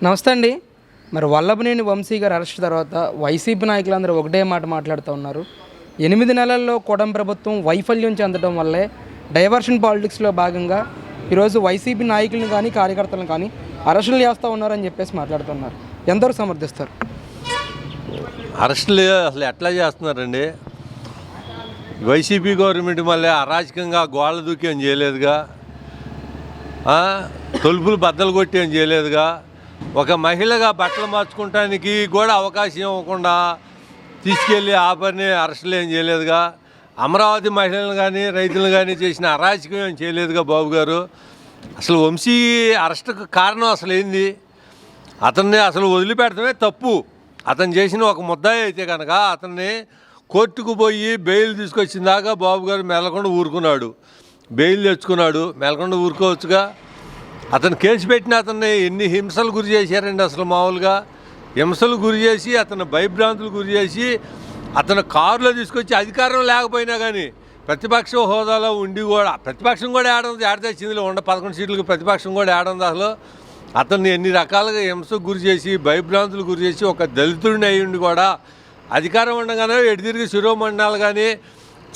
నమస్తే అండి. మరి వల్లభనేని వంశీ గారు అరెస్ట్ తర్వాత వైసీపీ నాయకులందరూ ఒకటే మాట మాట్లాడుతూ ఉన్నారు. 8 నెలల్లో కూటమి ప్రభుత్వం వైఫల్యం చెందడం వల్లే డైవర్షన్ పాలిటిక్స్లో భాగంగా ఈరోజు వైసీపీ నాయకులను కానీ కార్యకర్తలను కానీ అరెస్టులు చేస్తూ ఉన్నారని చెప్పేసి మాట్లాడుతున్నారు. ఎందరూ సమర్థిస్తారు? అరెస్టులు అసలు ఎట్లా చేస్తున్నారండి? వైసీపీ గవర్నమెంట్ మళ్ళీ అరాచకంగా గోళ్ళ దూకి ఏం చేయలేదుగా, తలుపులు బద్దలు కొట్టి ఏం చేయలేదుగా, ఒక మహిళగా బట్టలు మార్చుకోవటానికి కూడా అవకాశం ఇవ్వకుండా తీసుకెళ్ళి ఆ పని అరెస్టులు ఏం చేయలేదుగా, అమరావతి మహిళలను కానీ రైతులను కానీ చేసిన అరాచకం ఏం చేయలేదుగా బాబు గారు. అసలు వంశీ అరెస్టుకు కారణం అసలు ఏంది? అతన్ని అసలు వదిలిపెడటమే తప్పు. అతను చేసిన ఒక ముద్దాయి అయితే కనుక అతన్ని కోర్టుకు పోయి బెయిల్ తీసుకొచ్చిన దాకా బాబు గారు మెలకుండా ఊరుకున్నాడు, బెయిల్ తెచ్చుకున్నాడు, మెలకుండా ఊరుకోవచ్చుగా. అతను కేసు పెట్టిన అతన్ని ఎన్ని హింసలు గురి చేశారండి. అసలు మామూలుగా హింసలు గురి చేసి అతను భయభ్రాంతులు గురి చేసి అతను కారులో తీసుకొచ్చి అధికారం లేకపోయినా కానీ ప్రతిపక్ష హోదాలో ఉండి కూడా ప్రతిపక్షం కూడా ఏడతచ్చిందిలో 11 సీట్లకు ప్రతిపక్షం కూడా ఏడంది. అసలు అతన్ని ఎన్ని రకాలుగా హింసకు గురి చేసి భయభ్రాంతులు గురి చేసి ఒక దళితుడిని అయ్యుండి కూడా అధికారం ఉండగానే ఎడితిరిగి శిరోమండలాలు కానీ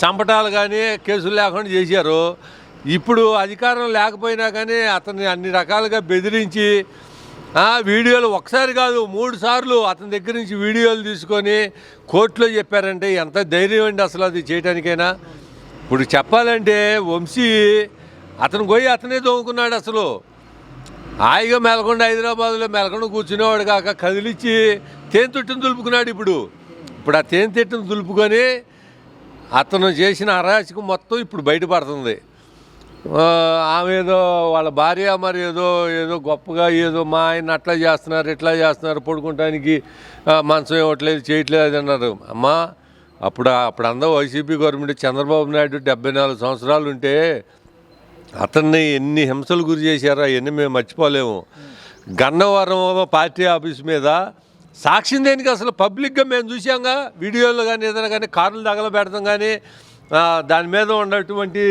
చంపటాలు కానీ కేసులు లేకుండా చేశారు. ఇప్పుడు అధికారం లేకపోయినా కానీ అతన్ని అన్ని రకాలుగా బెదిరించి వీడియోలు ఒకసారి కాదు 3 సార్లు అతని దగ్గర నుంచి వీడియోలు తీసుకొని కోర్టులో చెప్పారంటే ఎంత ధైర్యం అండి అసలు అది చేయడానికైనా. ఇప్పుడు చెప్పాలంటే వంశీ అతను పోయి అతనే దోముకున్నాడు. అసలు హాయిగా మెలకొండ హైదరాబాద్లో మెలకొండ కూర్చునేవాడు కాక కదిలిచ్చి తేనెతొట్టును దులుపుకున్నాడు. ఇప్పుడు ఆ తేనెతొట్టును దులుపుకొని అతను చేసిన అరాచకం మొత్తం ఇప్పుడు బయటపడుతుంది. ఆమె ఏదో వాళ్ళ భార్య మరి ఏదో గొప్పగా ఏదో మా ఆయన అట్లా చేస్తున్నారు ఇట్లా చేస్తున్నారు, పడుకుంటానికి మంచం ఇవ్వట్లేదు చేయట్లేదు అన్నారు. అమ్మా అప్పుడు అందరూ వైసీపీ గవర్నమెంట్ చంద్రబాబు నాయుడు 74 సంవత్సరాలు ఉంటే అతన్ని ఎన్ని హింసలు గురి చేశారో అవన్నీ మేము మర్చిపోలేము. గన్నవరం పార్టీ ఆఫీస్ మీద సాక్ష్యం దేనికి? అసలు పబ్లిక్గా మేము చూసాంగా వీడియోలు కానీ ఏదైనా కానీ కార్లు తగలబెడతాం కానీ దాని మీద ఉన్నటువంటి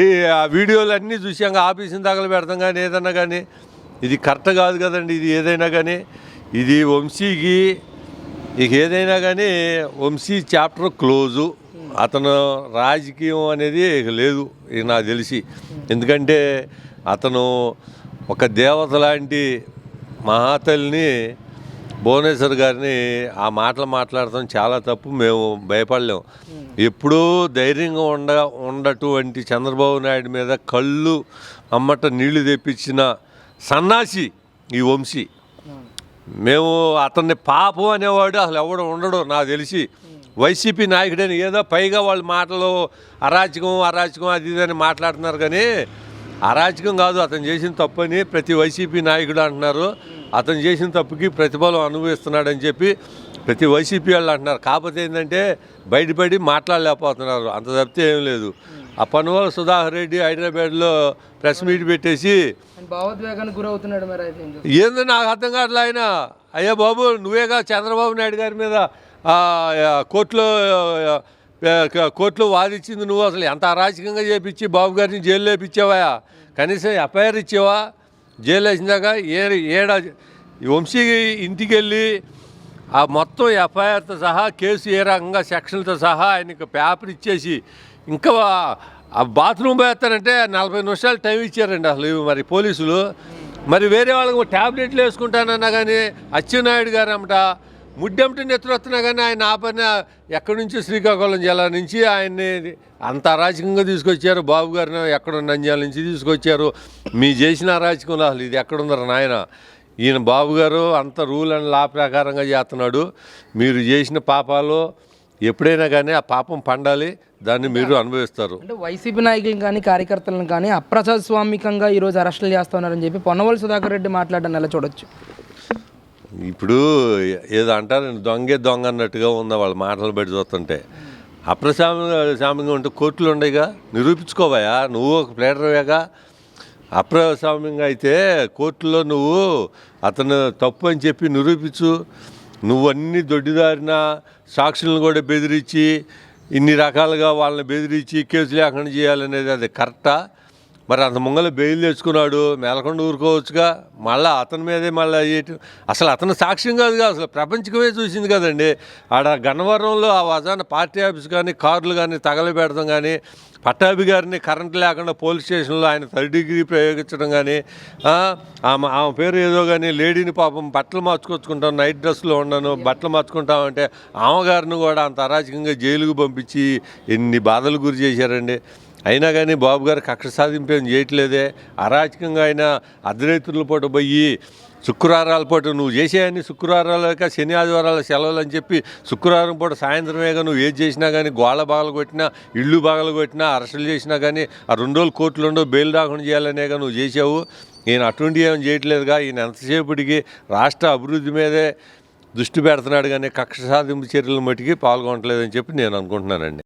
ఈ వీడియోలు అన్నీ చూసాంగా, ఆఫీసుని తగలబెడతాం కానీ ఏదైనా కానీ. ఇది కరెక్ట్ కాదు కదండి. ఇది ఏదైనా కానీ ఇది వంశీకి ఇక ఏదైనా కానీ వంశీ చాప్టర్ క్లోజు. అతను రాజకీయం అనేది ఇక లేదు ఇక నాకు తెలిసి. ఎందుకంటే అతను ఒక దేవత లాంటి మహాతల్లిని భువనేశ్వర్ గారిని ఆ మాటలు మాట్లాడటం చాలా తప్పు. మేము భయపడలేము. ఎప్పుడూ ధైర్యంగా ఉండటువంటి చంద్రబాబు నాయుడు మీద కళ్ళు అమ్మట నీళ్లు తెప్పించిన సన్నాసి ఈ వంశీ. మేము అతన్ని పాపం అనేవాడు అసలు ఎవడు ఉండడు నాకు తెలిసి. వైసీపీ నాయకుడని ఏదో పైగా వాళ్ళ మాటలు అరాచకం అది ఇది అని మాట్లాడుతున్నారు కానీ అరాచకం కాదు. అతను చేసిన తప్పని ప్రతి వైసీపీ నాయకుడు అంటున్నారు. అతను చేసిన తప్పుకి ప్రతిఫలం అనుభవిస్తున్నాడని చెప్పి ప్రతి వైసీపీ వాళ్ళు అంటున్నారు. కాకపోతే ఏంటంటే బయటపడి మాట్లాడలేకపోతున్నారు, అంత తప్పితే ఏం లేదు. ఆ పనువల సుధాకర్ రెడ్డి హైదరాబాద్లో ప్రెస్ మీట్ పెట్టేసి భావోద్వేగానికి గురవుతున్నాడు. మరి ఏందో నాకు అర్థం కావట్లే. ఆయన అయ్యా బాబు నువ్వేగా చంద్రబాబు నాయుడు గారి మీద కోర్టులో వాదించింది నువ్వు. అసలు ఎంత అరాచకంగా చేపించి బాబు గారిని జైల్లో వేపించావా? కనీసం ఎఫ్ఐఆర్ ఇచ్చావా? జైలు వేసినాక వంశీ ఇంటికి వెళ్ళి ఆ మొత్తం ఎఫ్ఐఆర్తో సహా కేసు ఏ రకంగా సెక్షన్లతో సహా ఆయనకి పేపర్ ఇచ్చేసి ఇంకా ఆ బాత్రూమ్ పోయేస్తానంటే 40 నిమిషాలు టైం ఇచ్చారండి అసలు మరి పోలీసులు. మరి వేరే వాళ్ళకి ట్యాబ్లెట్లు వేసుకుంటానన్నా కానీ అచ్చెన్నాయుడు గారు అమ్మట ముడ్డెమ్మటి నెత్తురొస్తున్నా కానీ ఆయన ఆ పని ఎక్కడి నుంచి శ్రీకాకుళం జిల్లా నుంచి ఆయన్ని అంత అరాచకంగా తీసుకొచ్చారు. బాబు గారిని ఎక్కడ నంద్యాల నుంచి తీసుకొచ్చారు. మీ చేసిన అరాచకంలో అసలు ఇది ఎక్కడుందరు నాయన? ఈయన బాబు గారు అంత రూల్ అండ్ లా ప్రకారంగా చేస్తున్నాడు. మీరు చేసిన పాపాలు ఎప్పుడైనా కానీ ఆ పాపం పండాలి, దాన్ని మీరు అనుభవిస్తారు. అంటే వైసీపీ నాయకులను కానీ కార్యకర్తలను కానీ అప్రజాస్వామికంగా ఈరోజు అరెస్టులు చేస్తున్నారని చెప్పి పొన్నవోలు సుధాకర్ రెడ్డి మాట్లాడడం ఎలా చూడొచ్చు? ఇప్పుడు ఏదో అంటారు దొంగ అన్నట్టుగా ఉన్న వాళ్ళ మాటలు బట్టి చూస్తుంటే. అప్రజాస్వామ్యంగా ఉంటే కోర్టులు ఉండేగా, నిరూపించుకోవాయా? నువ్వు ఒక ప్లేటర్వేగా. అప్రజాస్వామ్యంగా అయితే కోర్టులో నువ్వు అతను తప్పు అని చెప్పి నిరూపించు. నువ్వన్నీ దొడ్డిదారిన సాక్షులను కూడా బెదిరించి ఇన్ని రకాలుగా వాళ్ళని బెదిరించి కేసు లేకుండా చేయాలనేది అది కరెక్టా? మరి అంత ముంగల బెయిల్ తెచ్చుకున్నాడు, మేలకొండ ఊరుకోవచ్చుగా. మళ్ళీ అతని మీదే మళ్ళీ అసలు అతను సాక్ష్యం కాదుగా, అసలు ప్రపంచమే చూసింది కదండి. ఆడ గన్నవరంలో ఆ వజాన పార్టీ ఆఫీస్ కానీ కార్లు కానీ తగలబెడతాం కానీ, పట్టాభి గారిని కరెంట్ లేకుండా పోలీస్ స్టేషన్లో ఆయన 3rd డిగ్రీ ప్రయోగించడం కానీ, ఆమె పేరు ఏదో కానీ లేడీని పాపం బట్టలు మార్చుకొచ్చుకుంటాను, నైట్ డ్రెస్లో ఉండను, బట్టలు మార్చుకుంటామంటే ఆమె గారిని కూడా అంత అరాచకంగా జైలుకు పంపించి ఎన్ని బాధలు గురి చేశారండి. అయినా కానీ బాబు గారు కక్ష సాధింపు ఏం చేయట్లేదే. అరాచకంగా ఆయన అర్ధరాత్రుల పూట పోయి శుక్రవారాల పూట నువ్వు చేసేయని శుక్రవారాలక శని ఆదివారాల సెలవులు అని చెప్పి శుక్రవారం పూట సాయంత్రమేగా నువ్వు ఏది చేసినా కానీ గోళ్ళ బాగలు కొట్టినా, ఇళ్ళు బాగలు కొట్టినా, అరెస్టులు చేసినా కానీ ఆ 2 రోజులు కోర్టులు ఉండవు, బెయిల్ రాకుండా చేయాలనేగా నువ్వు చేసావు. ఈయన అటువంటి ఏం చేయట్లేదుగా. ఈయన ఎంతసేపటికి రాష్ట్ర అభివృద్ధి మీదే దృష్టి పెడుతున్నాడు కానీ కక్ష సాధింపు చర్యల మట్టుకి పాల్గొనట్లేదని చెప్పి నేను అనుకుంటున్నానండి.